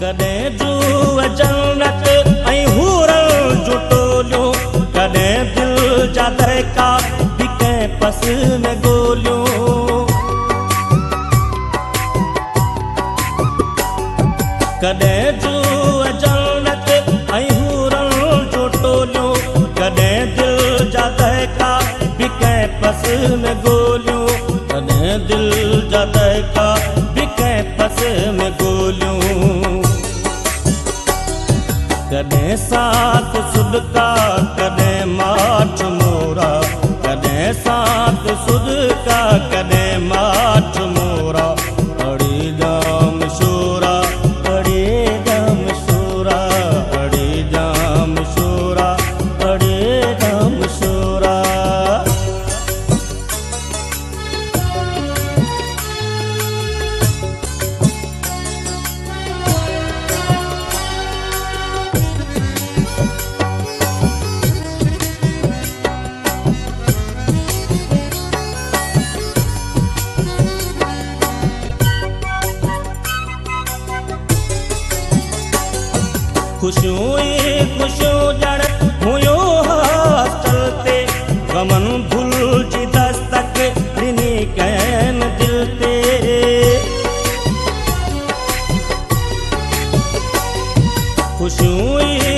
कॾहिं जूअ जन्नत ऐं हूरल जूं टोलियूं, कॾहिं दिल जा दहका बि कंहिं पस में ॻोल्हियूं। कॾहिं जूअ जन्नत ऐं हूरल जूं टोलियूं, कॾहिं दिल जा दहका बि कंहिं पस में ॻोल्हियूं, कॾहिं दिल जा दहका बि कंहिं पस में ॻोल्हियूं। कॾहिं साथ सुदका कॾहिं माठ मोरा, कॾहिं साथ सुदका कॾहिं माठ मोरा, अड़े जाम शोरा अड़े जाम शोरा, अड़े जाम शोरा अड़े जाम शोरा। खुशियूं ई खुशियूं ॼण हुयूं हॉस्टल ते, गमन भुलिजी दस्तक ॾिनी कंहिं दिल ते। खुशियूं ई